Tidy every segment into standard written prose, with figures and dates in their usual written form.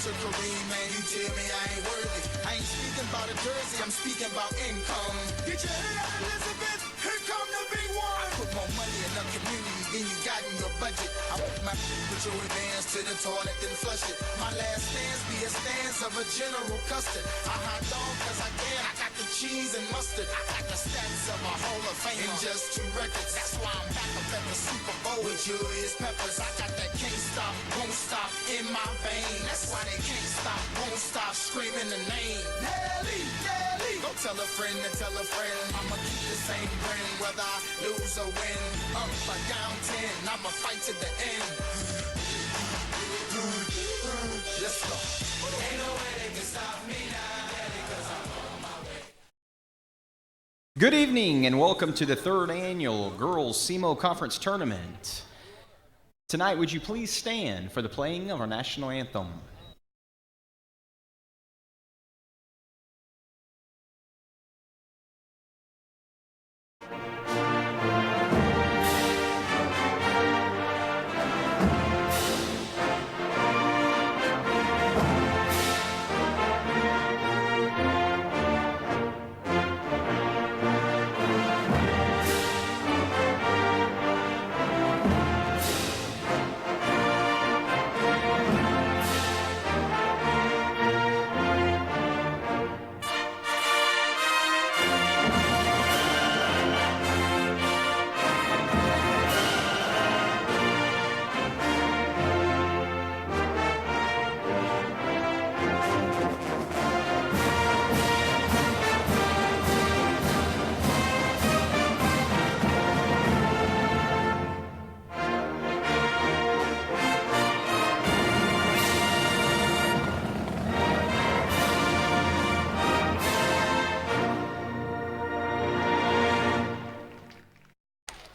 to Kareem, man, you tell me I ain't worthy. I ain't speaking about a jersey, I'm speaking about income. Get your head out, Elizabeth, here come the big one. I put more money in the community than you got in your budget. I put my put your advance to the toilet, then flush it. My last stance be a stance of a General Custard. I hot dog cause I can, I got the cheese and mustard. I got the stats of a Hall of Fame in just 2 records. That's why I'm back up at the Super Bowl with Julius Peppers. I got that can't stop, won't stop in my vein. That's why they can't stop, won't stop screaming the name. Nelly, Nelly. Go tell a friend to tell a friend. I'ma keep the same grin whether I lose or win. Up or down 10, I'ma fight to the end. Let's go. Ain't no way they can stop me now, because I'm on my way. Good evening and welcome to the 3rd annual Girls SEMO Conference Tournament. Tonight, would you please stand for the playing of our national anthem?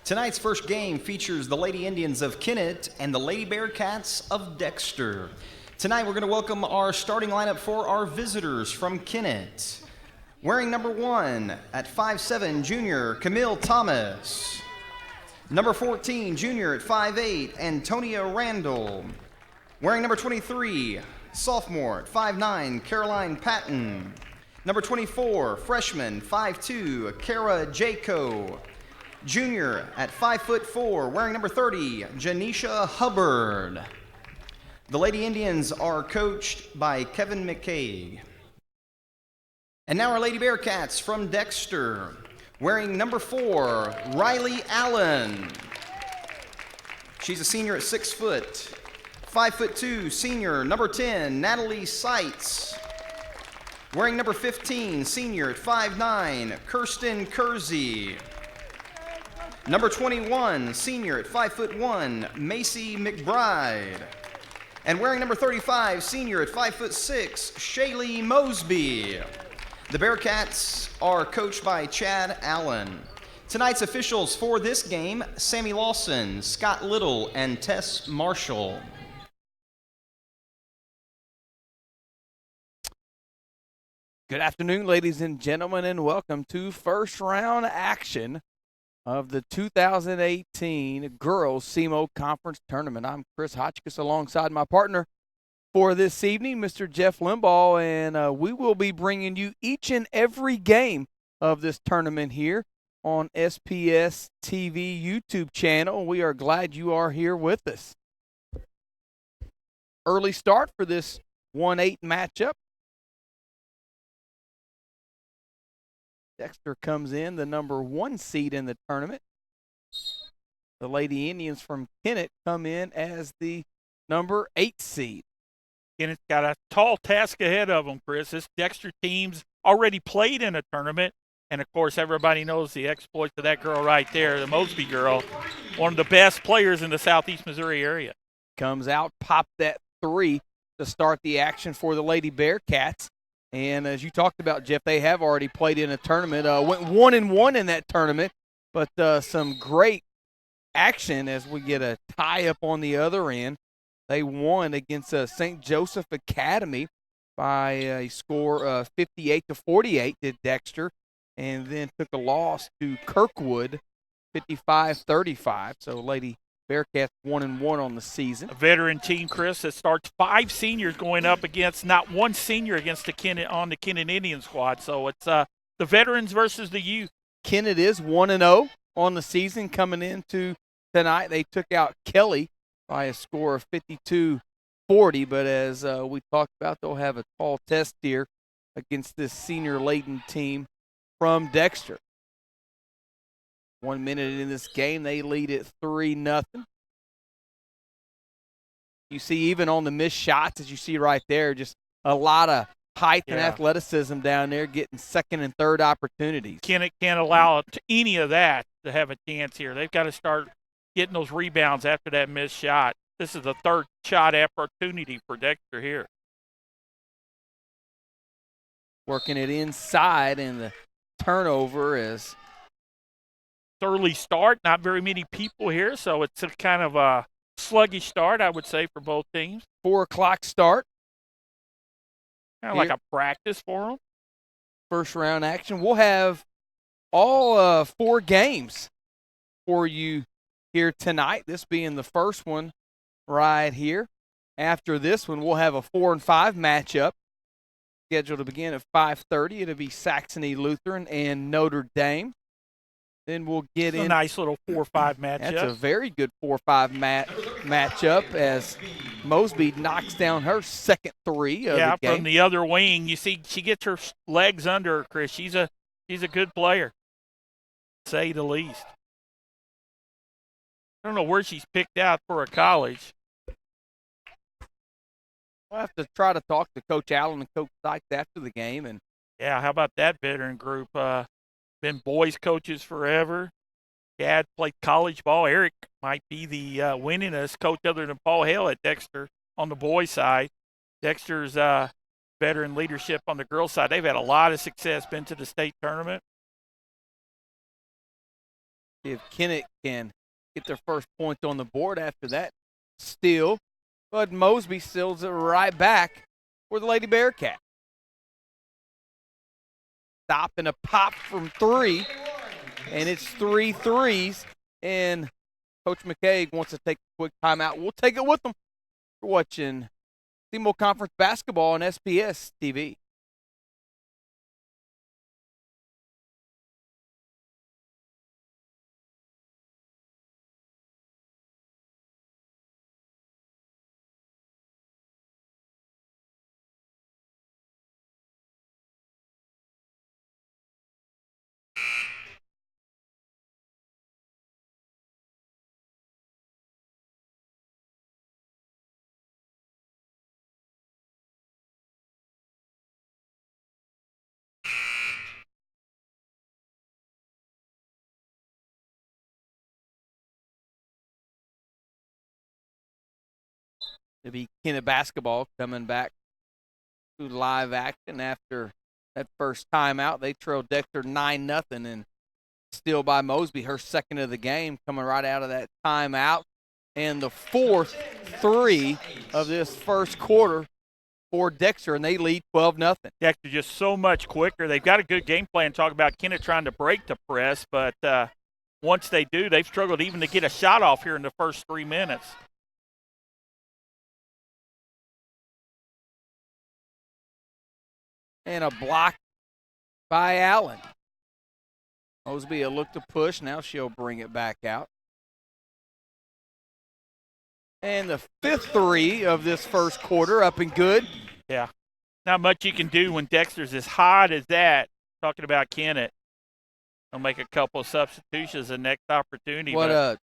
Tonight's first game features the Lady Indians of Kennett and the Lady Bearcats of Dexter. Tonight we're going to welcome our starting lineup for our visitors from Kennett. Wearing number 1 at 5'7", junior Camille Thomas. Number 14, junior at 5'8", Antonia Randall. Wearing number 23, sophomore at 5'9", Caroline Patton. Number 24, freshman, 5'2", Kara Jaco. Junior at 5'4", wearing number 30, Janisha Hubbard. The Lady Indians are coached by Kevin McCaig. And now our Lady Bearcats from Dexter, wearing number 4, Riley Allen. She's a senior at 6 foot. 5'2", senior, number 10, Natalie Seitz. Wearing number 15, senior at 5'9", Kirsten Kersey. Number 21, senior at 5'1", Macy McBride. And wearing number 35, senior at 5'6", Shaylee Mosby. The Bearcats are coached by Chad Allen. Tonight's officials for this game, Sammy Lawson, Scott Little, and Tess Marshall. Good afternoon, ladies and gentlemen, and welcome to first round action of the 2018 Girls SEMO Conference Tournament. I'm Chris Hotchkiss alongside my partner for this evening, Mr. Jeff Limbaugh, and we will be bringing you each and every game of this tournament here on SPS TV YouTube channel. We are glad you are here with us. Early start for this 1-8 matchup. Dexter comes in, the number 1 seed in the tournament. The Lady Indians from Kennett come in as the number 8 seed. Kennett's got a tall task ahead of them, Chris. This Dexter team's already played in a tournament, and, of course, everybody knows the exploits of that girl right there, the Mosby girl, one of the best players in the southeast Missouri area. Comes out, popped that 3 to start the action for the Lady Bearcats. And as you talked about, Jeff, they have already played in a tournament. Went 1-1 in that tournament, but some great action as we get a tie up on the other end. They won against St. Joseph Academy by a score of 58-48 to Dexter, and then took a loss to Kirkwood, 55-35. So Lady Bearcats 1-1 on the season. A veteran team, Chris, that starts 5 seniors going up against not one senior against the Kennett Indian squad. So it's the veterans versus the youth. Kennett is 1-0 on the season coming into tonight. They took out Kelly by a score of 52-40, but as we talked about, they'll have a tall test here against this senior-laden team from Dexter. 1 minute in this game, they lead it 3-0. You see even on the missed shots, as you see right there, just a lot of height and athleticism down there, getting second and third opportunities. Kennett can't allow any of that to have a chance here. They've got to start getting those rebounds after that missed shot. This is the third shot opportunity for Dexter here. Working it inside, and the turnover is early start. Not very many people here, so it's a kind of a sluggish start, I would say, for both teams. 4 o'clock start. Kind of like a practice for them. First round action. We'll have all 4 games for you here tonight, this being the first one right here. After this one, we'll have a 4 and 5 matchup scheduled to begin at 5:30. It'll be Saxony Lutheran and Notre Dame. Then we'll get in a nice little 4-5 matchup. That's a very good 4-5 matchup as Mosby knocks down her second 3 of the game. From the other wing. You see she gets her legs under her, Chris. She's a good player, to say the least. I don't know where she's picked out for a college. We'll have to try to talk to Coach Allen and Coach Sykes after the game. And yeah, how about that veteran group? Been boys coaches forever. Dad played college ball. Eric might be the winningest coach other than Paul Hale at Dexter on the boys side. Dexter's veteran leadership on the girls side. They've had a lot of success, been to the state tournament. If Kennett can get their first point on the board after that steal, but Mosby steals it right back for the Lady Bearcat. Stop and a pop from 3, and it's 3 threes, and Coach McKay wants to take a quick timeout. We'll take it with them. You're watching SEMO Conference Basketball on SPS TV. It'll be Kennett basketball coming back to live action after that first timeout. They trailed Dexter 9-0, and steal by Mosby, her second of the game, coming right out of that timeout. And the fourth 3 of this first quarter for Dexter, and they lead 12-0. Dexter just so much quicker. They've got a good game plan. Talk about Kennett trying to break the press, but once they do, they've struggled even to get a shot off here in the first 3 minutes. And a block by Allen. Mosby a look to push. Now she'll bring it back out. And the fifth 3 of this first quarter up and good. Yeah. Not much you can do when Dexter's as hot as that. Talking about Kennett. They'll make a couple of substitutions the next opportunity.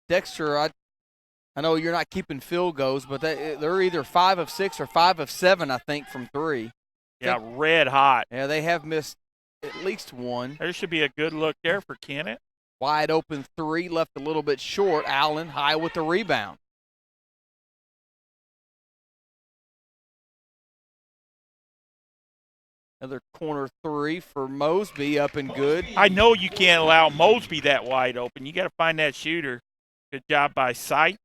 Dexter, I know you're not keeping field goals, but they're either 5 of 6 or 5 of 7, I think, from 3. Yeah, red hot. Yeah, they have missed at least 1. There should be a good look there for Kennett. Wide open 3, left a little bit short. Allen high with the rebound. Another corner 3 for Mosby, up and good. I know you can't allow Mosby that wide open. You got to find that shooter. Good job by Sight.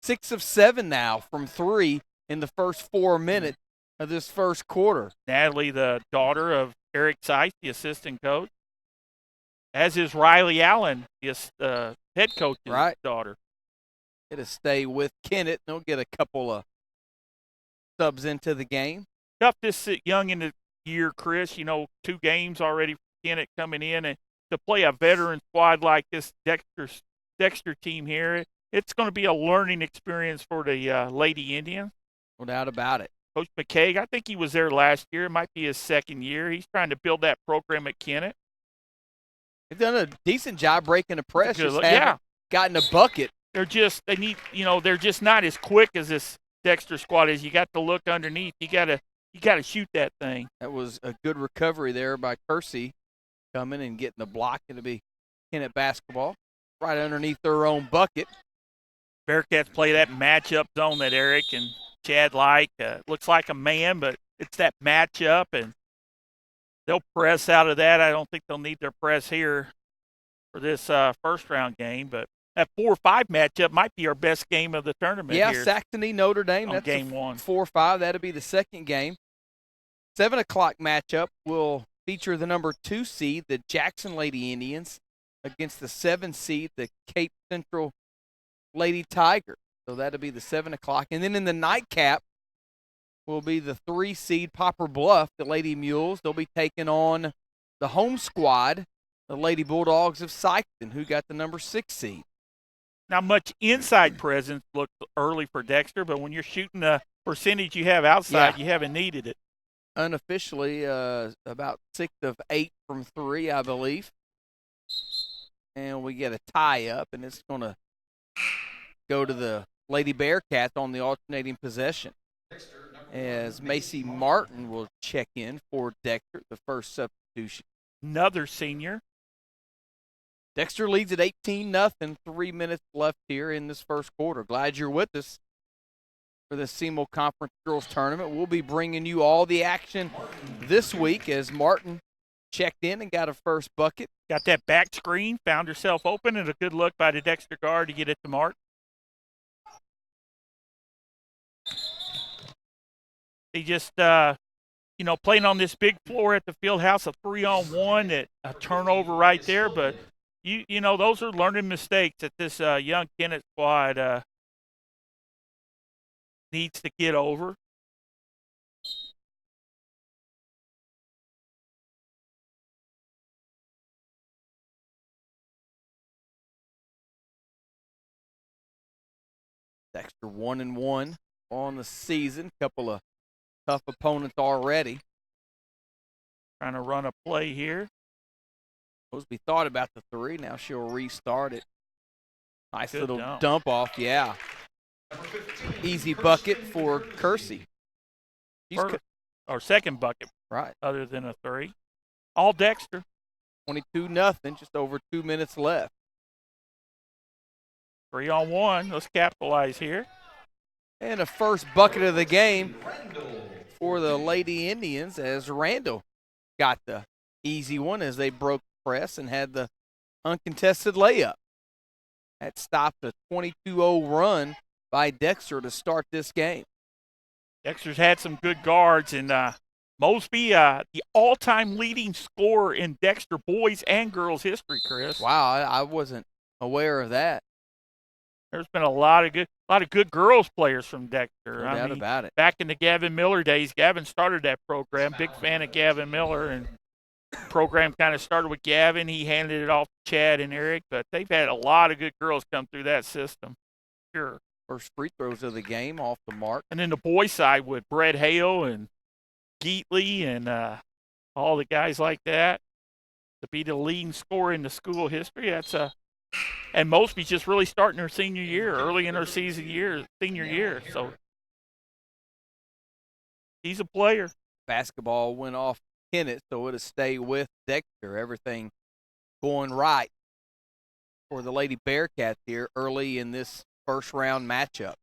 6 of 7 now from 3 in the first 4 minutes of this first quarter. Natalie, the daughter of Eric Sight, the assistant coach, as is Riley Allen, the head coach's daughter. It'll stay with Kennett. They'll get a couple of subs into the game. Tough this young in the year, Chris. 2 games already for Kennett coming in, and to play a veteran squad like this Dexter team here, it's going to be a learning experience for the Lady Indians. No doubt about it. Coach McKay, I think he was there last year. It might be his second year. He's trying to build that program at Kennett. They've done a decent job breaking the press. Just Yeah. haven't gotten a bucket. They're just not as quick as this Dexter squad is. You got to look underneath. You got to shoot that thing. That was a good recovery there by Kersey, coming and getting the block. It'll be Kennett basketball right underneath their own bucket. Bearcats play that matchup zone that Eric and Chad like. Looks like a man, but it's that matchup, and they'll press out of that. I don't think they'll need their press here for this first round game, but that 4-5 matchup might be our best game of the tournament. Yeah, here Saxony, Notre Dame. on That's game 1. 4-5. That'll be the second game. 7 o'clock matchup will feature the number 2 seed, the Jackson Lady Indians, against the 7 seed, the Cape Central Lady Tiger. So that'll be the 7 o'clock. And then in the nightcap will be the 3 seed Poplar Bluff, the Lady Mules. They'll be taking on the home squad, the Lady Bulldogs of Sikeston, who got the number 6 seed. Not much inside presence looked early for Dexter, but when you're shooting the percentage you have outside, you haven't needed it. Unofficially, about 6 of 8 from 3, I believe. And we get a tie up, and it's going to go to the Lady Bearcats on the alternating possession, as Macy Martin will check in for Dexter, the first substitution. Another senior. Dexter leads at 18-0, 3 minutes left here in this first quarter. Glad you're with us for the SEMO Conference Girls Tournament. We'll be bringing you all the action this week as Martin checked in and got a first bucket. Got that back screen, found herself open, and a good look by the Dexter guard to get it to Martin. They just, playing on this big floor at the field house, a 3-on-1, a turnover right there. But, those are learning mistakes that this young Kennett squad needs to get over. Dexter 1-1 on the season. Couple of tough opponents already. Trying to run a play here. Mosby thought about the 3. Now she'll restart it. Nice Good little dump off. Yeah. Easy bucket for Kersey. Our second bucket, Right. other than a 3. All Dexter. 22-0, just over 2 minutes left. 3-on-1. Let's capitalize here. And a first bucket of the game for the Lady Indians, as Randall got the easy one as they broke press and had the uncontested layup. That stopped a 22-0 run by Dexter to start this game. Dexter's had some good guards, and Mosby, the all-time leading scorer in Dexter boys and girls history, Chris. Wow, I wasn't aware of that. There's been a lot of good girls players from Dexter. No doubt about it. Back in the Gavin Miller days, Gavin started that program. Big fan of Gavin Miller, and program kind of started with Gavin. He handed it off to Chad and Eric, but they've had a lot of good girls come through that system. Sure. First free throws of the game off the mark. And then the boys side with Brett Hale and Geatley and all the guys like that. To be the leading scorer in the school history, and Mosby's just really starting her senior year, early in her senior year. So he's a player. Basketball went off Kennett, so it'll stay with Dexter. Everything going right for the Lady Bearcats here early in this first round matchup.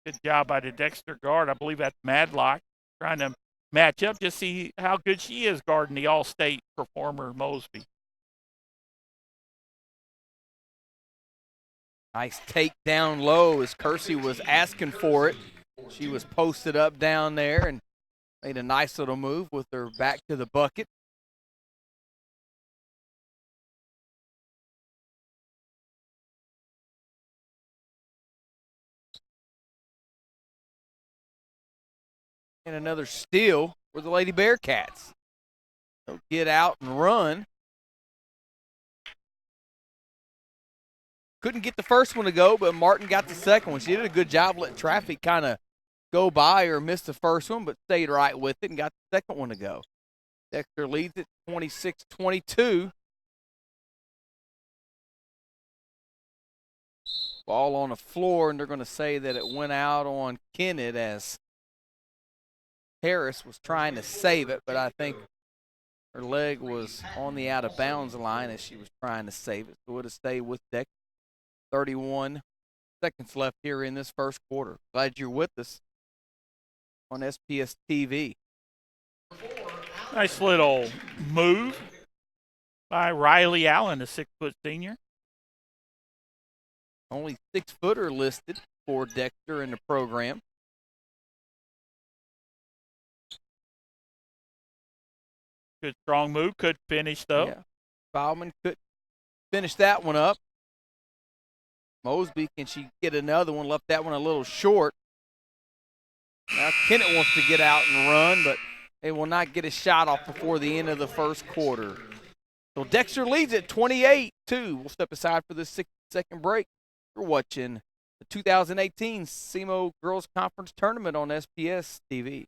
Good job by the Dexter guard. I believe that's Madlock, trying to match up, just see how good she is guarding the all-state performer Mosby. Nice take down low as Kersey was asking for it. She was posted up down there and made a nice little move with her back to the bucket. And another steal for the Lady Bearcats. They'll get out and run. Couldn't get the first one to go, but Martin got the second one. She did a good job letting traffic kind of go by or miss the first one, but stayed right with it and got the second one to go. Dexter leads it 26-22. Ball on the floor, and they're going to say that it went out on Kennett as Harris was trying to save it, but I think her leg was on the out-of-bounds line as she was trying to save it. So it'll stay with Dexter. 31 seconds left here in this first quarter. Glad you're with us on SPS TV. Nice little move by Riley Allen, a 6-foot senior. Only 6-footer listed for Dexter in the program. Good strong move. Could finish, though. Yeah. Bauman could finish that one up. Mosby, can she get another one? Left that one a little short. Now Kennett wants to get out and run, but they will not get a shot off before the end of the first quarter. So Dexter leads at 28-2. We'll step aside for this 6-second break. You're watching the 2018 SEMO Girls Conference Tournament on SPS TV.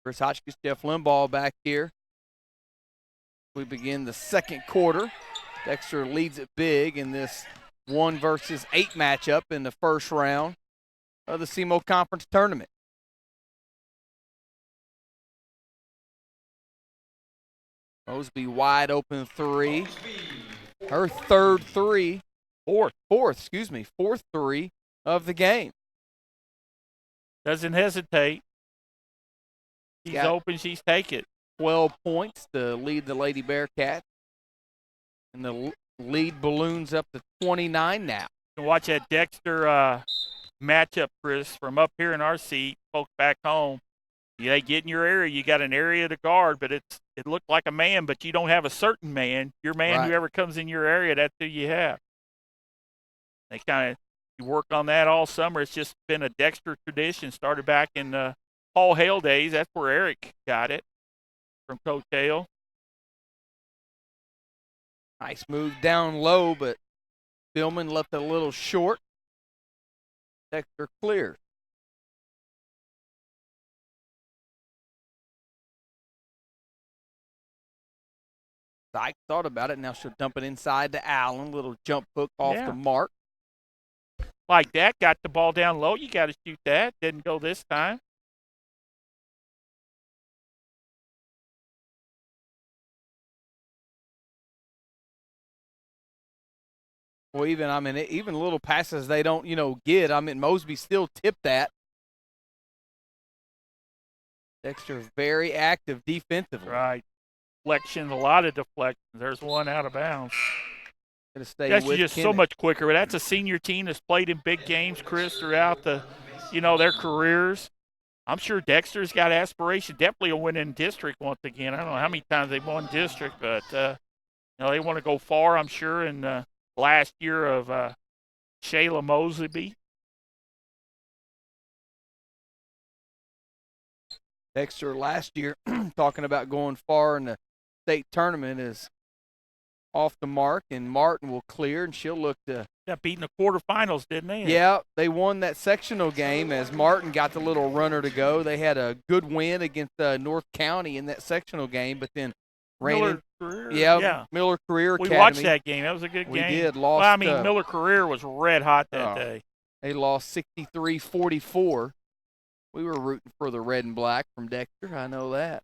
Chris Hotchkiss, Jeff Limbaugh back here. We begin the second quarter. Dexter leads it big in this 1 versus 8 matchup in the first round of the SEMO Conference Tournament. Mosby wide open 3. Her third 3. Fourth 3 of the game. Doesn't hesitate. She's open, she's take it. 12 points to lead the Lady Bearcats. And the lead balloons up to 29 now. You can watch that Dexter matchup, Chris, from up here in our seat. Folks back home, they get in your area. You got an area to guard, but it looked like a man, but you don't have a certain man. Your man, right. Whoever comes in your area, that's who you have. They kind of you work on that all summer. It's just been a Dexter tradition. Started back in Paul Hale days. That's where Eric got it from Coach Hale. Nice move down low, but Billman left it a little short. Dexter clears. Dyke thought about it. Now she'll dump it inside to Allen. Little jump hook off the mark. Like that, got the ball down low. You got to shoot that. Didn't go this time. Well, even little passes they don't, get. Mosby still tipped that. Dexter very active defensively. Right. Deflections, a lot of deflections. There's one out of bounds. Gonna stay That's with just Kennett. so much quicker. But that's a senior team that's played in big games, Chris, throughout their careers. I'm sure Dexter's got aspiration. Definitely a win in district once again. I don't know how many times they've won district, but they want to go far, I'm sure. And last year of Shayla Mosby. Dexter last year, talking about going far in the state tournament, is off the mark, and Martin will clear, and she'll look to. Got beat in the quarterfinals, didn't they? Yeah, they won that sectional game as Martin got the little runner to go. They had a good win against North County in that sectional game, but then Miller Career. Yeah, Miller Career We Academy. watched that game. That was a good game. We did. Lost. Well, I mean, Miller Career was red hot that day. They lost 63-44. We were rooting for the red and black from Dexter. I know that.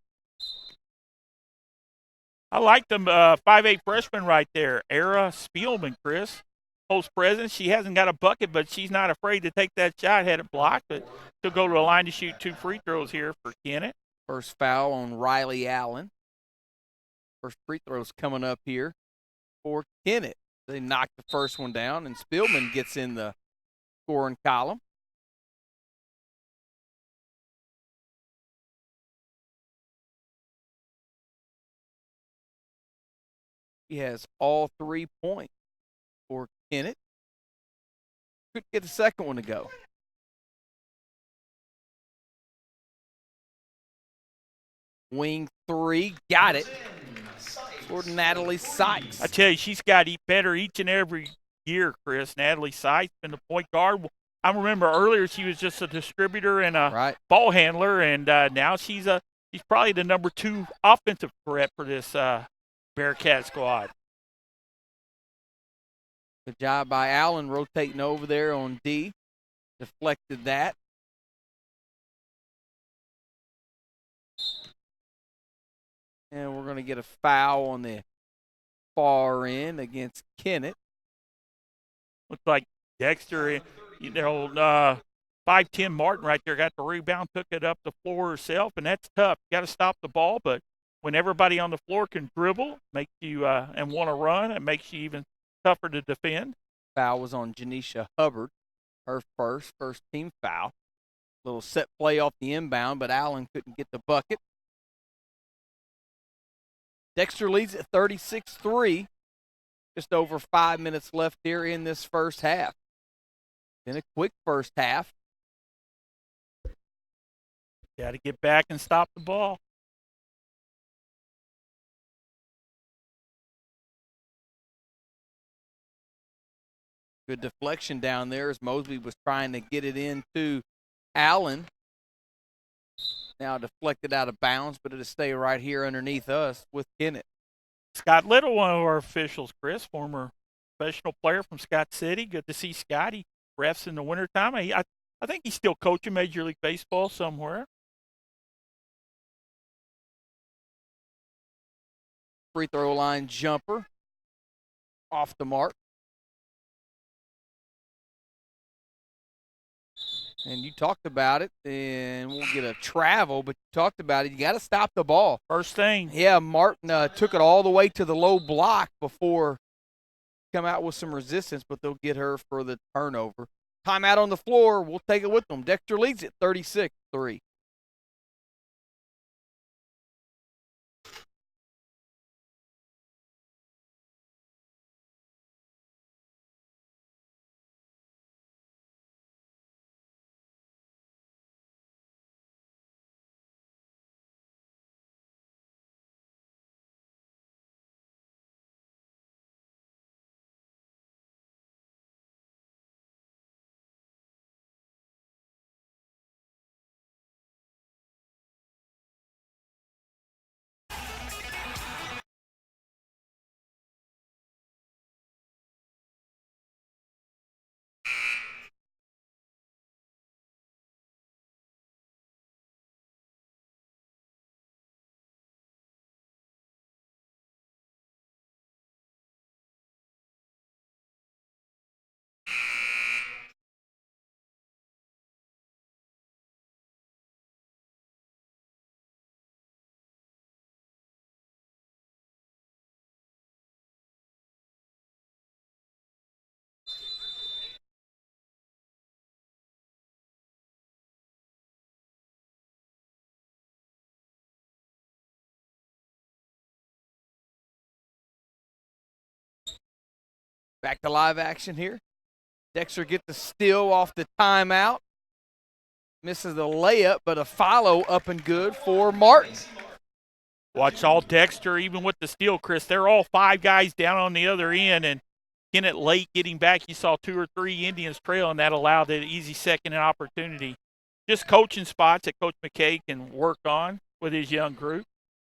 I like the 5'8" freshman right there, Era Spielman, Chris. Post president. She hasn't got a bucket, but she's not afraid to take that shot. Had it blocked, but she'll go to the line to shoot 2 free throws here for Kennett. First foul on Riley Allen. First free throw's coming up here for Kennett. They knocked the first one down, and Spielman gets in the scoring column. He has all 3 points for Kennett. Couldn't get the second one to go. Wing 3, got it. For Natalie Sykes. I tell you, she's got better each and every year, Chris. Natalie Sykes been the point guard. I remember earlier she was just a distributor and a ball handler, and now she's probably the number 2 offensive threat for this Bearcat squad. Good job by Allen rotating over there on D. Deflected that. And we're going to get a foul on the far end against Kennett. Looks like Dexter, 5'10" Martin right there got the rebound, took it up the floor herself, and that's tough. You got to stop the ball, but when everybody on the floor can dribble, make you and want to run, it makes you even tougher to defend. Foul was on Janisha Hubbard, her first team foul. Little set play off the inbound, but Allen couldn't get the bucket. Dexter leads at 36-3. Just over 5 minutes left here in this first half. Been a quick first half. Got to get back and stop the ball. Good deflection down there as Mosby was trying to get it into Allen. Now deflected out of bounds, but it'll stay right here underneath us with Kennett. Scott Little, one of our officials, Chris, former professional player from Scott City. Good to see Scotty. Refs in the wintertime. I think he's still coaching Major League Baseball somewhere. Free throw line jumper. Off the mark. And you talked about it, and we'll get a travel, but you talked about it. You got to stop the ball. First thing. Yeah, Martin took it all the way to the low block before come out with some resistance, but they'll get her for the turnover. Timeout on the floor. We'll take it with them. Dexter leads at 36-3. Back to live action here. Dexter gets the steal off the timeout. Misses the layup, but a follow up and good for Martin. Watch all Dexter, even with the steal, Chris. They're all 5 guys down on the other end, and Kennett late getting back. You saw 2 or 3 Indians trail, and that allowed an easy second opportunity. Just coaching spots that Coach McKay can work on with his young group.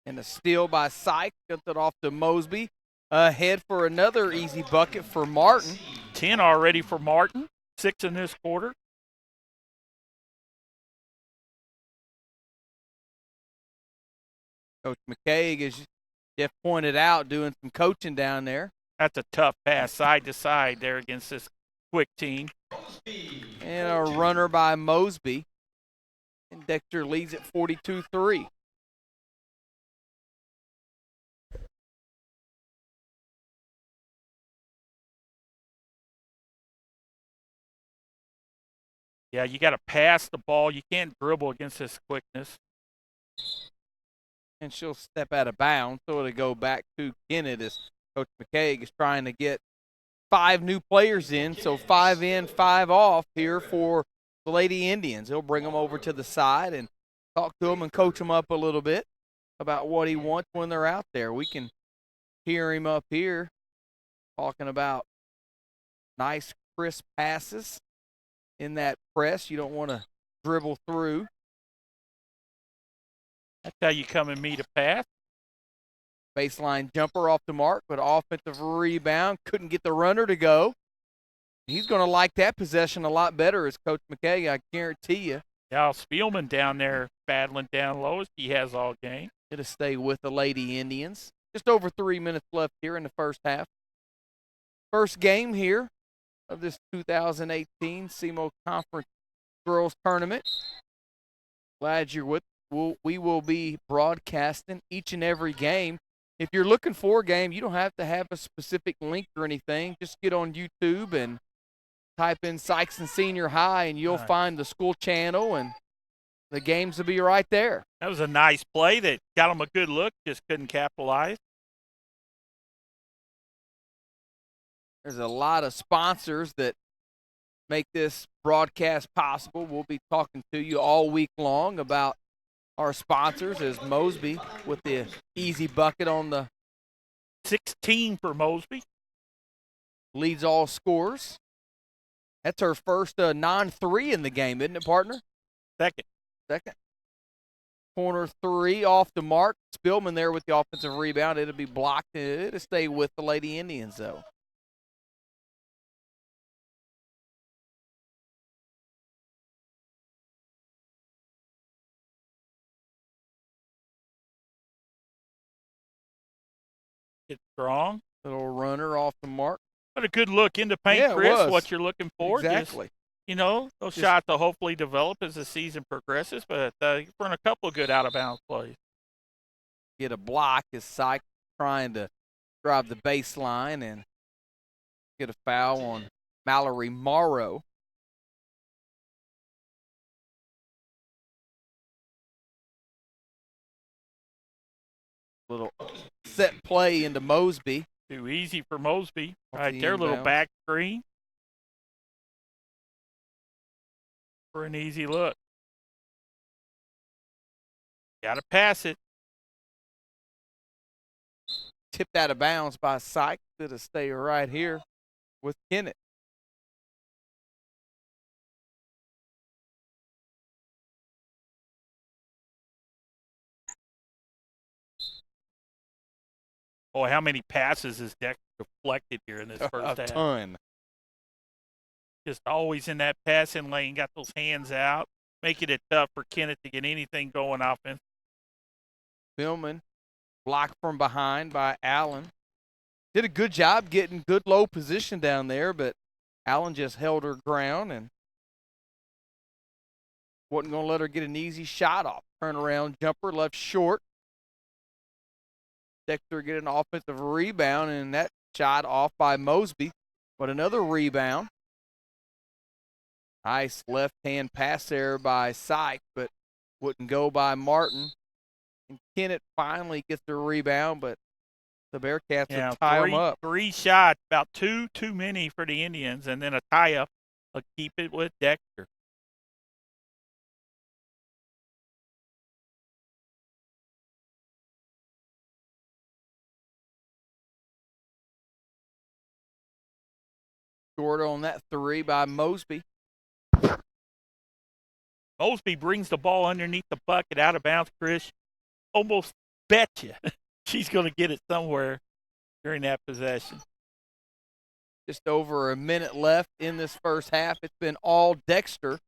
And a steal by Syke, gets it off to Mosby. Ahead for another easy bucket for Martin. 10 already for Martin, 6 in this quarter. Coach McKay, as Jeff pointed out, doing some coaching down there. That's a tough pass side to side there against this quick team. And a runner by Mosby. And Dexter leads at 42-3. Yeah, you got to pass the ball. You can't dribble against this quickness. And she'll step out of bounds, so it'll go back to Kennett as Coach McKay is trying to get 5 new players in, so 5 in, 5 off here for the Lady Indians. He'll bring them over to the side and talk to them and coach them up a little bit about what he wants when they're out there. We can hear him up here talking about nice, crisp passes in that press. You don't want to dribble through. That's how you come and meet a pass. Baseline jumper off the mark, but offensive rebound. Couldn't get the runner to go. He's going to like that possession a lot better as Coach McKay, I guarantee you. Now Spielman down there battling down low as he has all game. It'll stay with the Lady Indians. Just over 3 minutes left here in the first half. First game here of this 2018 SEMO Conference Girls Tournament. Glad you're with. We will be broadcasting each and every game. If you're looking for a game, you don't have to have a specific link or anything. Just get on YouTube and type in Sykes and Senior High, and you'll find the school channel, and the games will be right there. That was a nice play that got them a good look, just couldn't capitalize. There's a lot of sponsors that make this broadcast possible. We'll be talking to you all week long about our sponsors, as Mosby with the easy bucket on the 16 for Mosby. Leads all scores. That's her first non-3 in the game, isn't it, partner? Second. Corner 3 off the mark. Spielman there with the offensive rebound. It'll be blocked. It'll stay with the Lady Indians, though. It's strong. Little runner off the mark. But a good look in the paint, Yeah, Chris, what you're looking for. Exactly. Just, those shots will hopefully develop as the season progresses, but run a couple of good out-of-bounds plays. Get a block as Syke trying to drive the baseline and get a foul on Mallory Morrow. Little set play into Mosby. Too easy for Mosby. Off Right the there, little inbound. back screen for an easy look. Got to pass it. Tipped out of bounds by Syke. It'll stay right here with Kennett. Boy, how many passes has Dexter deflected here in this first A half? ton. Just always in that passing lane, got those hands out, making it tough for Kennett to get anything going offense. Billman blocked from behind by Allen. Did a good job getting good low position down there, but Allen just held her ground and wasn't going to let her get an easy shot off. Turnaround jumper left short. Dexter get an offensive rebound, and that shot off by Mosby, but another rebound. Nice left-hand pass there by Syke, but wouldn't go by Martin. And Kennett finally gets the rebound, but the Bearcats will tie them up. 3 shots, about 2 too many for the Indians, and then a tie-up. But keep it with Dexter. Short on that three by Mosby. Mosby brings the ball underneath the bucket out of bounds, Chris. Almost bet you she's going to get it somewhere during that possession. Just over a minute left in this first half. It's been all Dexter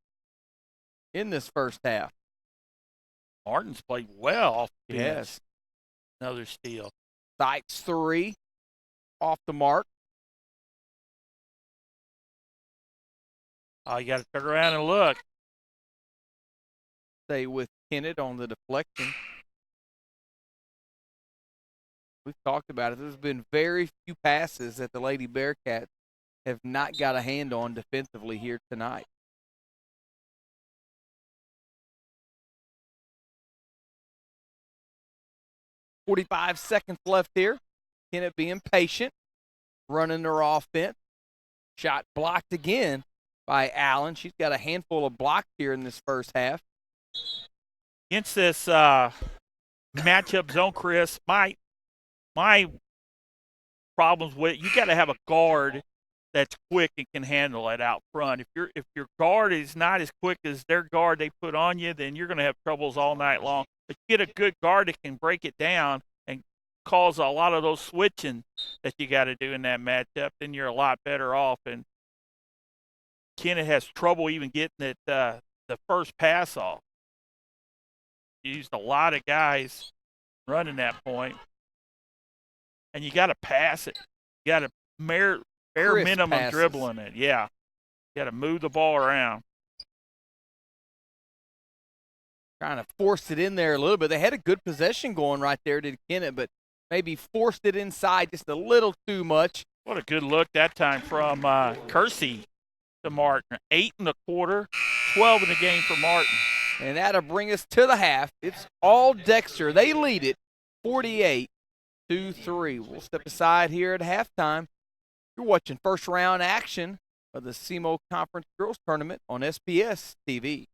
in this first half. Martin's played well off the bench. Yes. Another steal. Sykes three off the mark. Oh, you got to turn around and look. Stay with Kennett on the deflection. We've talked about it. There's been very few passes that the Lady Bearcats have not got a hand on defensively here tonight. .45 seconds left here. Kennett being patient, running their offense. Shot blocked again by Allen. She's got a handful of blocks here in this first half. Against this matchup zone, Chris, my problems with it, you got to have a guard that's quick and can handle it out front. If your guard is not as quick as their guard they put on you, then you're going to have troubles all night long. But you get a good guard that can break it down and cause a lot of those switching that you got to do in that matchup, then you're a lot better off. And Kennett has trouble even getting it the first pass off. You used a lot of guys running that point. And you got to pass it. You got to bare minimum passes. dribbling it. Yeah. You got to move the ball around. Trying to force it in there a little bit. They had a good possession going right there, did Kennett, but maybe forced it inside just a little too much. What a good look that time from Kersey to Martin. 8 in the quarter, 12 in the game for Martin. And that'll bring us to the half. It's all Dexter. They lead it 48-3. We'll step aside here at halftime. You're watching first round action of the SEMO Conference Girls Tournament on SPS TV.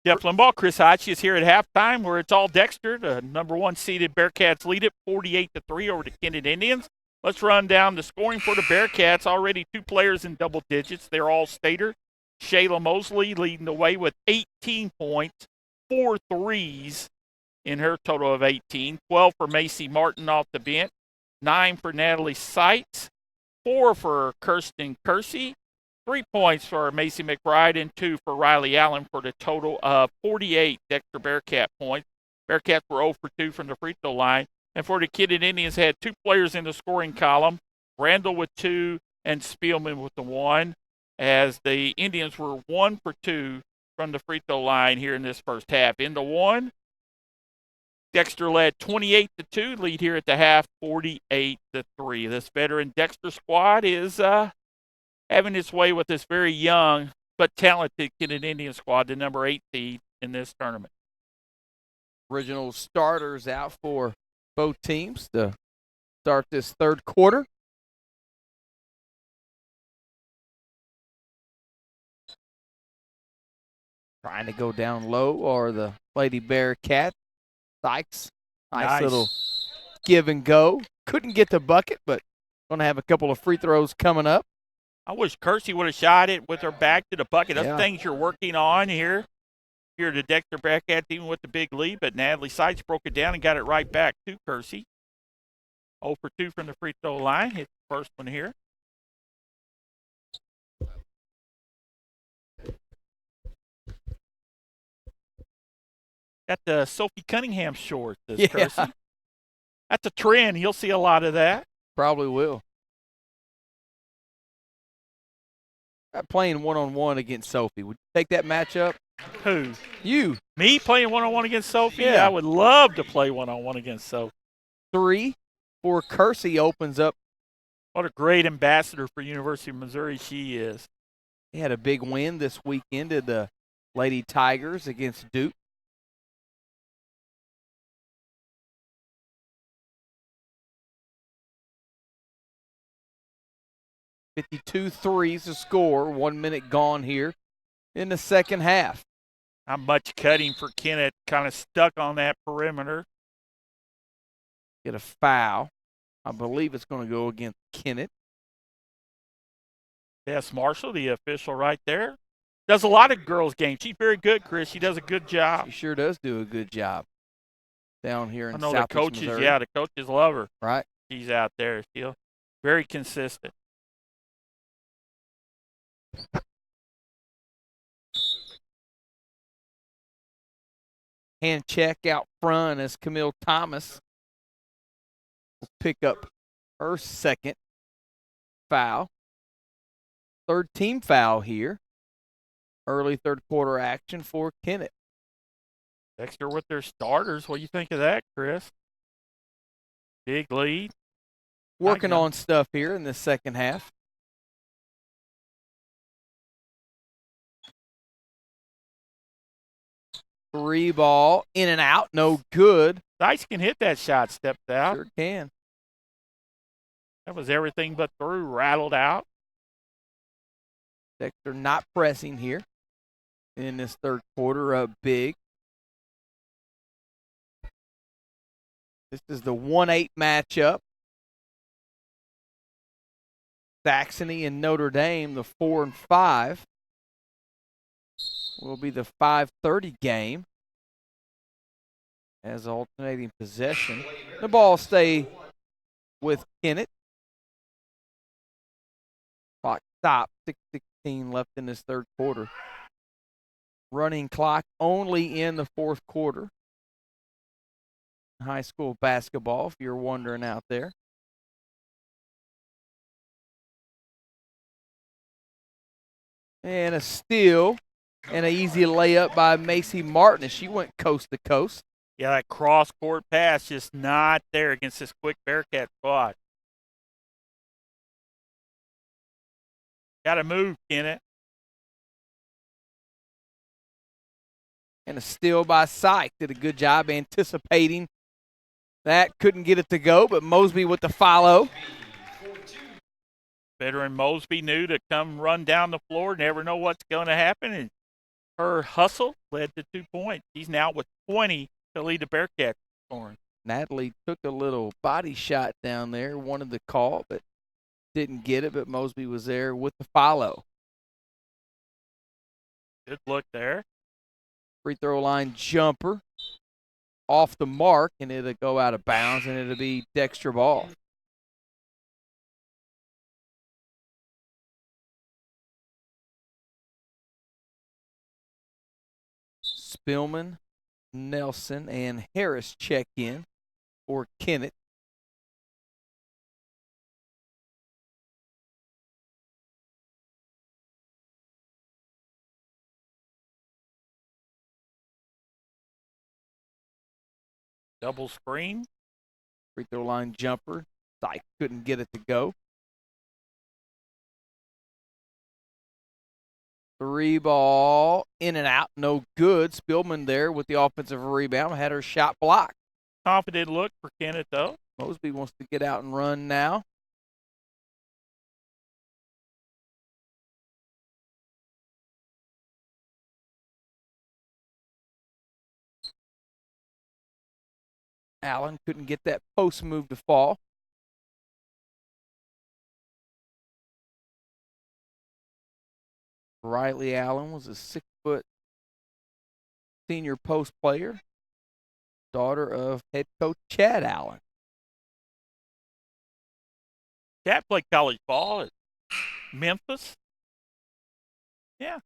Jeff Limbaugh, Chris Hodge is here at halftime where it's all Dexter. The number 1 seeded Bearcats lead it 48-3 over the Kennett Indians. Let's run down the scoring for the Bearcats. Already 2 players in double digits. They're all Stater. Shayla Mosley leading the way with 18 points, 4 threes in her total of 18. 12 for Macy Martin off the bench. 9 for Natalie Seitz. 4 for Kirsten Kersey. 3 points for Macy McBride and 2 for Riley Allen for the total of 48 Dexter Bearcat points. Bearcats were 0 for 2 from the free throw line. And for the Kennett Indians, had 2 players in the scoring column, Randall with 2 and Spielman with the 1, as the Indians were 1 for 2 from the free throw line here in this first half. In the 1, Dexter led 28-2, lead here at the half 48-3. This veteran Dexter squad is having its way with this very young but talented Kennett Indian squad, the number 8 seed in this tournament. Original starters out for both teams to start this third quarter. Trying to go down low are the Lady Bearcat. Sykes, nice little give and go. Couldn't get the bucket, but going to have a couple of free throws coming up. I wish Kersey would have shot it with her back to the bucket. That's things you're working on here. Here to Dexter Bearcats, even with the big lead, but Natalie Seitz broke it down and got it right back to Kersey. 0 for 2 from the free throw line. Hit the first one here. Got the Sophie Cunningham shorts, Kersey. That's a trend. You'll see a lot of that. Probably will. Playing one-on-one against Sophie. Would you take that matchup? Who? You. Me playing one-on-one against Sophie? Yeah. I would love to play one-on-one against Sophie. 3 for Kersey opens up. What a great ambassador for University of Missouri she is. He had a big win this weekend at the Lady Tigers against Duke. .52 threes to score. 1 minute gone here in the second half. Not much cutting for Kennett. Kind of stuck on that perimeter. Get a foul. I believe it's going to go against Kennett. Bess Marshall, the official right there. Does a lot of girls' games. She's very good, Chris. She does a good job. She sure does do a good job down here in I know Southeast the coaches, Missouri. yeah, the coaches love her. Right. She's out there still. Very consistent. Hand check out front as Camille Thomas will pick up her second foul. Third team foul here. Early third quarter action for Kennett. Dexter with their starters. What do you think of that, Chris? Big lead. Working on stuff here in the second half. Three ball, in and out, no good. Dice can hit that shot, stepped out. Sure can. That was everything but through, rattled out. Dexter not pressing here in this third quarter, up big. This is the 1-8 matchup. Saxony and Notre Dame, the 4 and 5. Will be the 5:30 game as alternating possession. The ball stay with Kennett. Clock stop, 6:16 left in this third quarter. Running clock only in the fourth quarter. High school basketball, if you're wondering out there. And a steal. And an easy layup by Macy Martin as she went coast to coast. Yeah, that cross-court pass just not there against this quick Bearcat squad. Got to move, Kennett. And a steal by Syke. Did a good job anticipating that. Couldn't get it to go, but Mosby with the follow. Veteran Mosby knew to come run down the floor. Never know what's going to happen. And Her hustle led to 2 points. She's now with 20 to lead the Bearcats scoring. Natalie took a little body shot down there, wanted the call, but didn't get it. But Mosby was there with the follow. Good look there. Free throw line jumper off the mark, and it'll go out of bounds, and it'll be Dexter ball. Spillman, Nelson, and Harris check in for Kennett. Double screen. Free throw line jumper. Dyke couldn't get it to go. 3 ball, in and out, no good. Spillman there with the offensive rebound, had her shot blocked. Confident look for Kennett, though. Mosby wants to get out and run now. Allen couldn't get that post move to fall. Riley Allen was a 6-foot senior post player, daughter of head coach Chad Allen. Chad played college ball at Memphis. Yeah.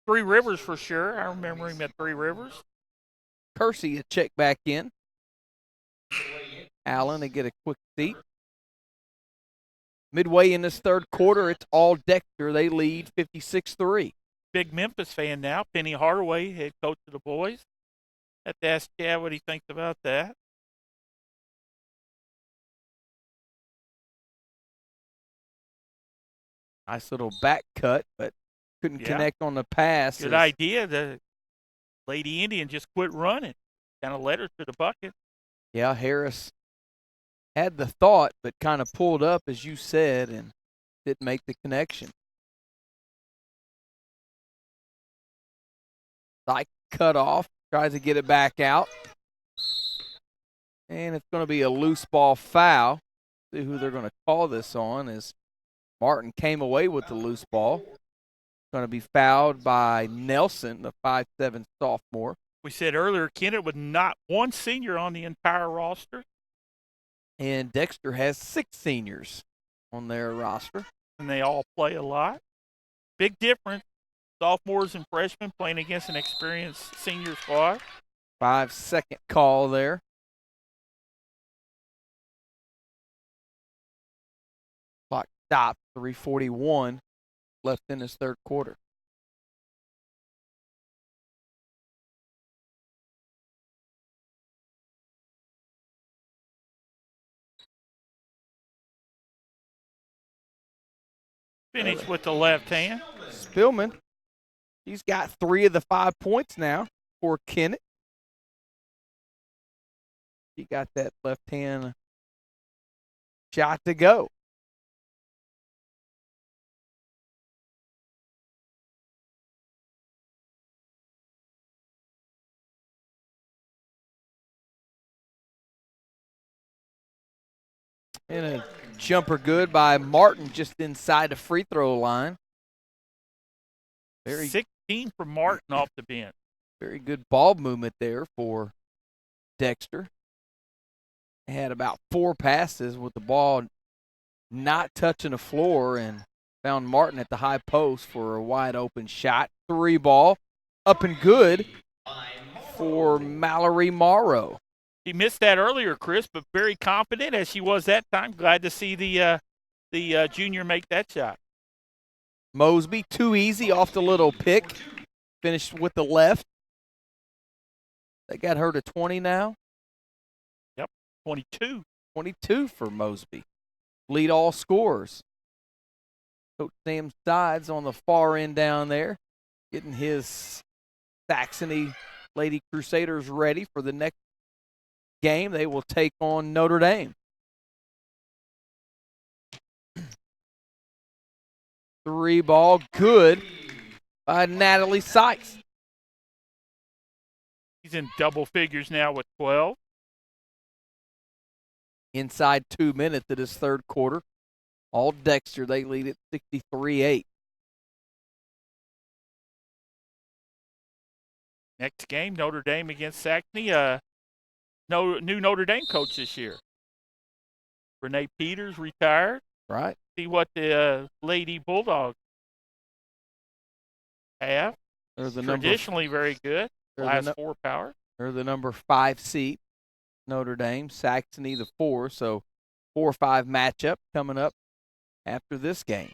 Three Rivers for sure. I remember him at Three Rivers. Kersey a check back in. Allen to get a quick seat. Midway in this third quarter, it's all Dexter. They lead 56-3. Big Memphis fan now. Penny Hardaway, head coach of the boys. Have to ask Chad what he thinks about that. Nice little back cut, but couldn't connect on the pass. Good idea. The Lady Indian just quit running. Kind of led her to the bucket. Yeah, Harris had the thought, but kind of pulled up, as you said, and didn't make the connection. Dyke cut off, tries to get it back out. And it's going to be a loose ball foul. See who they're going to call this on, as Martin came away with the loose ball. Going to be fouled by Nelson, the 5'7" sophomore. We said earlier, Kennett with not one senior on the entire roster. And Dexter has 6 seniors on their roster. And they all play a lot. Big difference. Sophomores and freshmen playing against an experienced senior squad. 5-second call there. Clock stopped, 3:41 left in this third quarter. Finish with the left hand. Spillman, he's got 3 of the 5 points now for Kennett. He got that left hand shot to go. And a jumper good by Martin just inside the free throw line. 16 for Martin off the bench. Very good ball movement there for Dexter. Had about 4 passes with the ball not touching the floor, and found Martin at the high post for a wide open shot. 3 ball up and good for Mallory Morrow. He missed that earlier, Chris, but very confident as she was that time. Glad to see the junior make that shot. Mosby, too easy off the little pick. Finished with the left. They got her to 20 now. Yep, 22. 22 for Mosby. Lead all scorers. Coach Sam Sides on the far end down there, getting his Saxony Lady Crusaders ready for the next game. They will take on Notre Dame. 3 ball, good by Natalie Sykes. He's in double figures now with 12. Inside 2 minutes of this third quarter. All Dexter, they lead at 63-8. Next game, Notre Dame against Saxony. New Notre Dame coach this year. Renee Peters retired. Right. See what the Lady Bulldogs have. They're the Traditionally very good. Last 4 power. They're the number 5 seed, Notre Dame. Saxony the 4. So 4-5 matchup coming up after this game.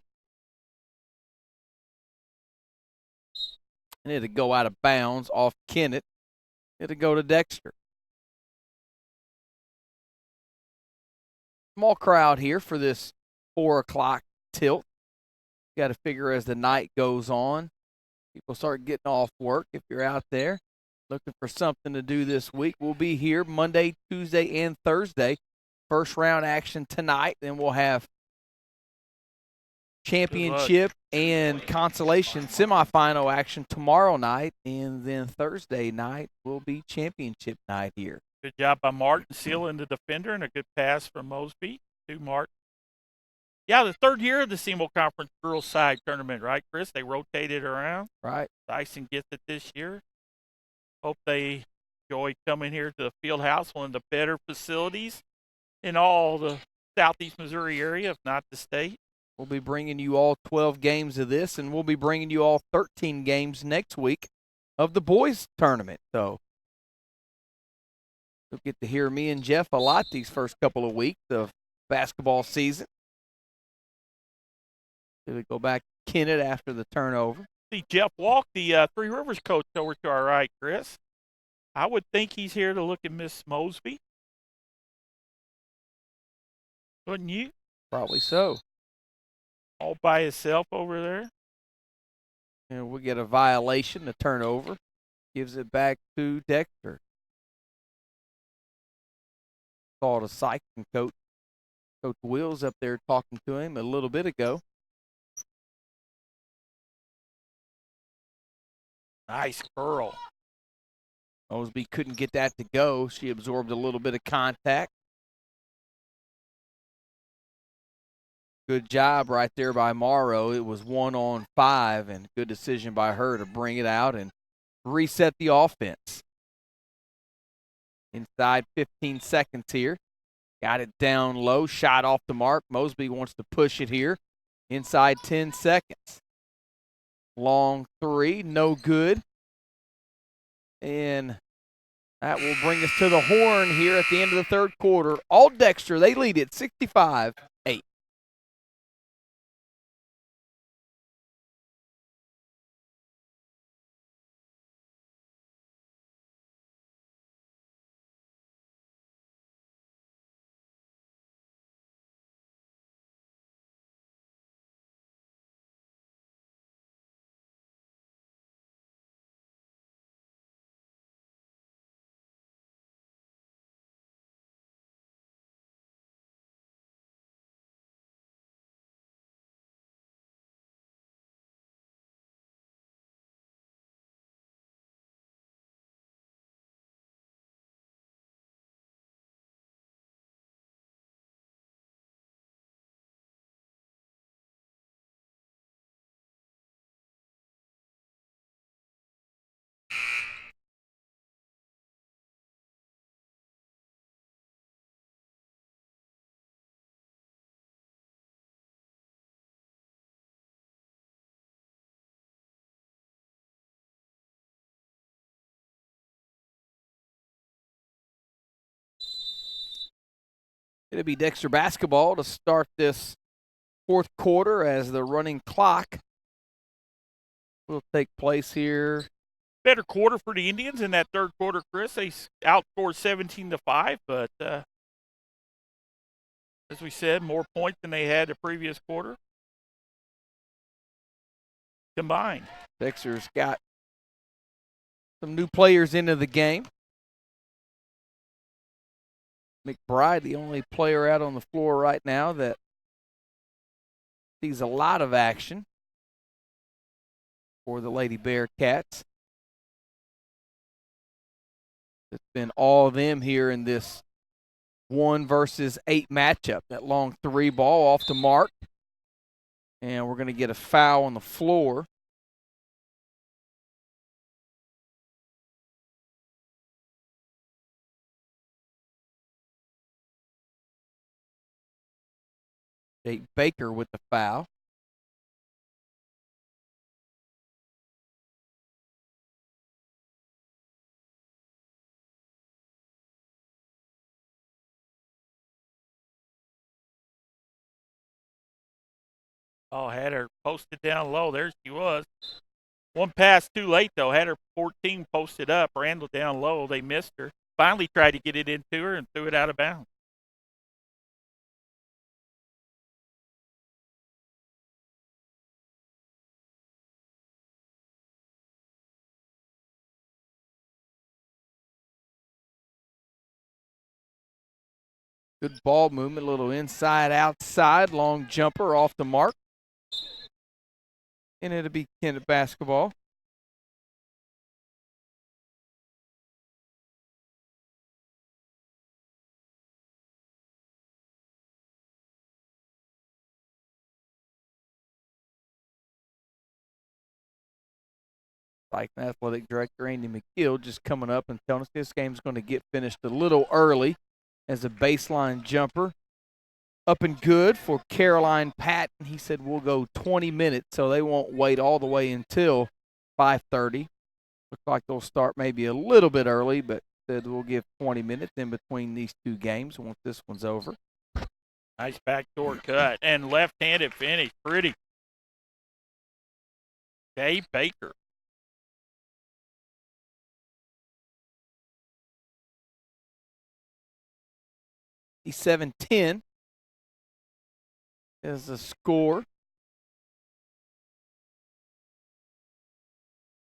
And it'll go out of bounds off Kennett. It'll go to Dexter. Small crowd here for this 4 o'clock tilt. Got to figure as the night goes on, people start getting off work. If you're out there looking for something to do this week, we'll be here Monday, Tuesday, and Thursday. First round action tonight. Then we'll have championship and consolation semifinal action tomorrow night. And then Thursday night will be championship night here. Good job by Martin sealing the defender and a good pass from Mosby to Martin. Yeah, the third year of the SEMO Conference girls side tournament, right, Chris? They rotated around. Right. Dyson gets it this year. Hope they enjoy coming here to the field house, one of the better facilities in all the southeast Missouri area, if not the state. We'll be bringing you all 12 games of this, and we'll be bringing you all 13 games next week of the boys tournament. So you'll get to hear me and Jeff a lot these first couple of weeks of basketball season. We go back to Kennett after the turnover. See Jeff Walk, the Three Rivers coach, over to our right, Chris. I would think he's here to look at Miss Mosby. Wouldn't you? Probably so. All by himself over there. And we get a violation, a turnover. Gives it back to Dexter. Saw the cycling coach. Coach Wills up there talking to him a little bit ago. Nice curl. Mosby couldn't get that to go. She absorbed a little bit of contact. Good job right there by Morrow. It was 1-on-5, and good decision by her to bring it out and reset the offense. Inside 15 seconds here. Got it down low, shot off the mark. Mosby wants to push it here. Inside 10 seconds. Long three, no good. And that will bring us to the horn here at the end of the third quarter. All Dexter, they lead it 65-8. It'll be Dexter basketball to start this fourth quarter as the running clock will take place here. Better quarter for the Indians in that third quarter, Chris. They outscored 17-5, but as we said, more points than they had the previous quarter combined. Dexter's got some new players into the game. McBride, the only player out on the floor right now that sees a lot of action for the Lady Bearcats. It's been all of them here in this 1 versus 8 matchup. That long 3 ball off the mark. And we're going to get a foul on the floor. Jake Baker with the foul. Oh, had her posted down low. There she was. One pass too late, though. Had her 14 posted up. Randall down low. They missed her. Finally tried to get it into her and threw it out of bounds. Good ball movement, a little inside, outside, long jumper off the mark. And it'll be Kennett basketball. Like athletic director Andy McKeel just coming up and telling us this game's going to get finished a little early as a baseline jumper. Up and good for Caroline Patton. He said we'll go 20 minutes, so they won't wait all the way until 5:30. Looks like they'll start maybe a little bit early, but said we'll give 20 minutes in between these 2 games once this one's over. Nice backdoor cut and left-handed finish. Pretty. Jay Baker. He's 7-10 is the score.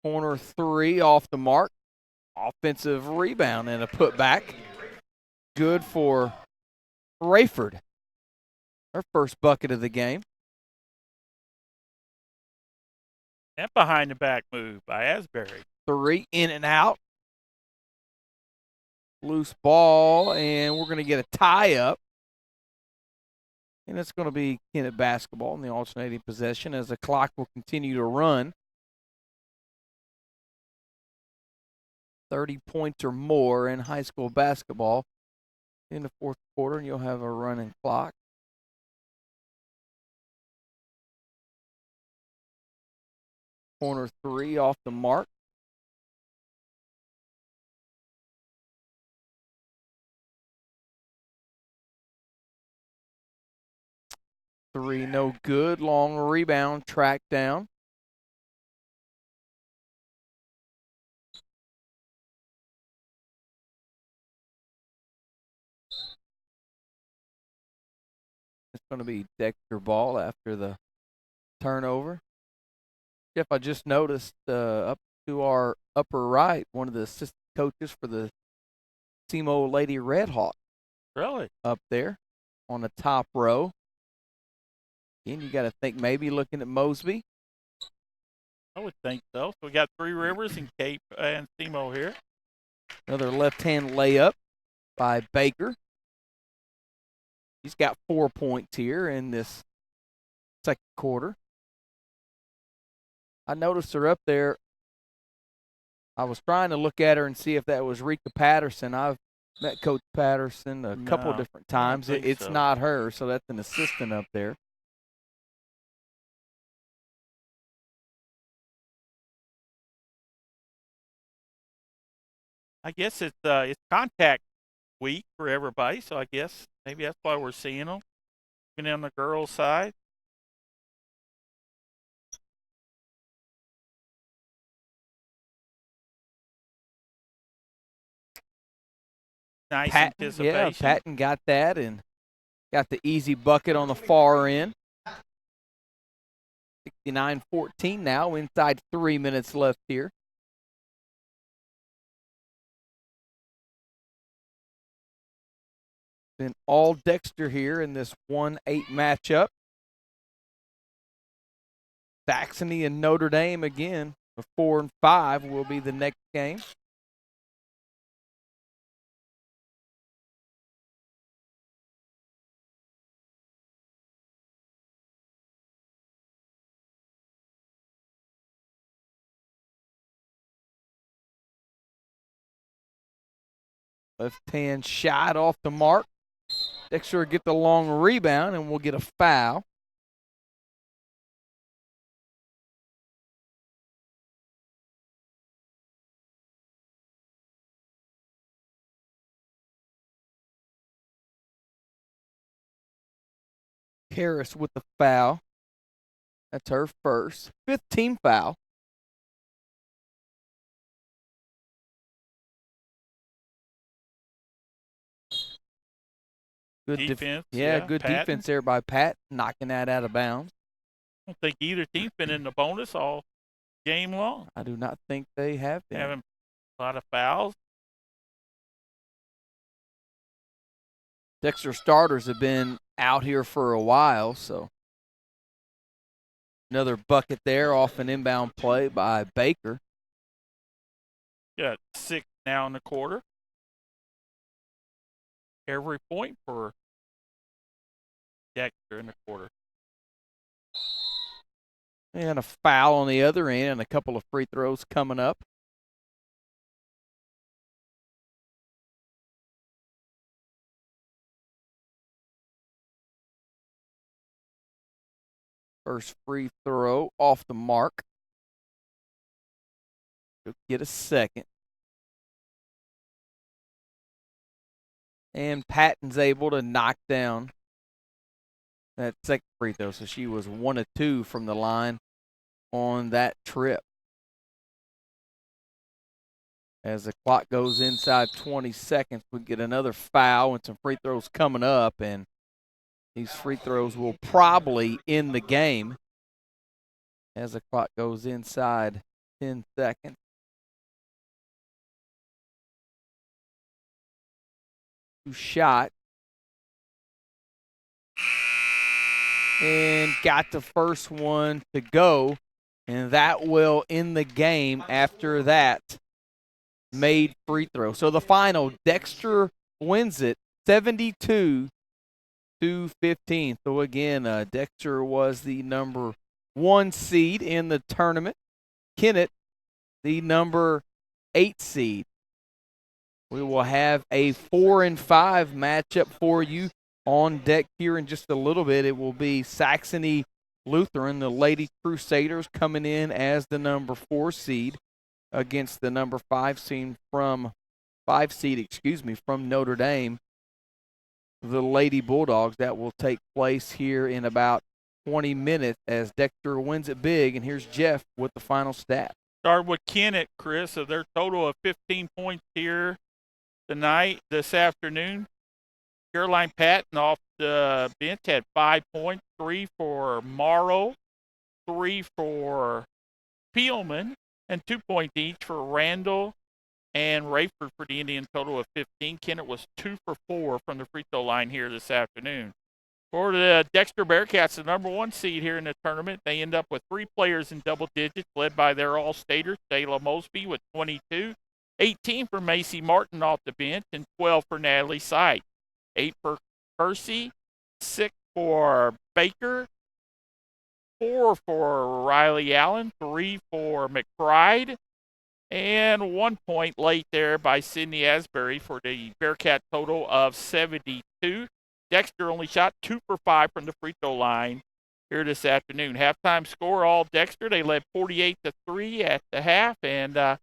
Corner 3 off the mark. Offensive rebound and a putback. Good for Rayford. Her first bucket of the game. And behind the back move by Asbury. 3 in and out. Loose ball, and we're going to get a tie up. And it's going to be Kennett basketball in the alternating possession as the clock will continue to run. 30 points or more in high school basketball in the 4th quarter, and you'll have a running clock. Corner 3 off the mark. Three, no good. Long rebound, track down. It's going to be Dexter ball after the turnover. Jeff, I just noticed up to our upper right, one of the assistant coaches for the SEMO Lady Red Hawk. Really? Up there on the top row. Again, you got to think maybe looking at Mosby. I would think so. So we got Three Rivers and Cape and SEMO here. Another left-hand layup by Baker. He's got 4 points here in this 2nd quarter. I noticed her up there. I was trying to look at her and see if that was Rika Patterson. I've met Coach Patterson a couple different times. It's so. not her, so that's an assistant up there. I guess it's contact week for everybody, so I guess maybe that's why we're seeing them. Even on the girls' side. Nice anticipation. Yeah, Patton got that and got the easy bucket on the far end. 69-14 now, inside 3 minutes left here. Been all Dexter here in this 1-8 matchup. Saxony and Notre Dame again. The 4 and 5 will be the next game. Left hand shot off the mark. Dexter will get the long rebound and we'll get a foul. Harris with the foul. That's her first. 15 foul. Good defense. Good Patton. defense there by Pat, knocking that out of bounds. I don't think either team's been in the bonus all game long. I do not think they have been. Having a lot of fouls. Dexter starters have been out here for a while, so another bucket there off an inbound play by Baker. Got 6 now in the quarter. Every point for Dexter in the quarter. And a foul on the other end and a couple of free throws coming up. First free throw off the mark. She'll get a second. And Patton's able to knock down that second free throw. So she was 1 of 2 from the line on that trip. As the clock goes inside 20 seconds, we get another foul and some free throws coming up. And these free throws will probably end the game as the clock goes inside 10 seconds. Shot. And got the first one to go. And that will end the game after that made free throw. So the final, Dexter wins it 72-15. So again, Dexter was the number 1 seed in the tournament. Kennett, the number 8 seed. We will have a 4 and 5 matchup for you on deck here in just a little bit. It will be Saxony Lutheran, the Lady Crusaders, coming in as the number 4 seed against the number 5 seed from Notre Dame, the Lady Bulldogs. That will take place here in about 20 minutes as Dexter wins it big. And here's Jeff with the final stat. Start with Kennett, Chris, of their total of 15 points here tonight, this afternoon. Caroline Patton off the bench had 5 points, 3 for Morrow, 3 for Peelman, and 2 points each for Randall and Rayford for the Indian total of 15. Kennett was 2 for 4 from the free throw line here this afternoon. For the Dexter Bearcats, the number 1 seed here in the tournament, they end up with 3 players in double digits, led by their all-staters, Dayla Mosby with 22, 18 for Macy Martin off the bench, and 12 for Natalie Sight. 8 for Kersey, 6 for Baker, 4 for Riley Allen, 3 for McBride, and 1 point late there by Sydney Asbury for the Bearcat total of 72. Dexter only shot 2 for 5 from the free throw line here this afternoon. Halftime score, all Dexter. They led 48-3 at the half and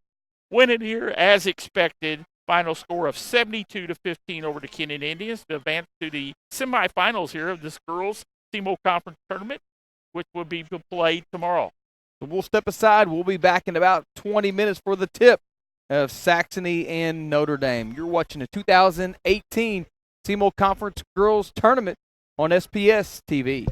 win it here as expected. Final score of 72-15 over the Kennett Indians to advance to the semifinals here of this girls' SEMO Conference Tournament, which will be played tomorrow. So we'll step aside. We'll be back in about 20 minutes for the tip of Saxony and Notre Dame. You're watching the 2018 SEMO Conference Girls Tournament on SPS TV.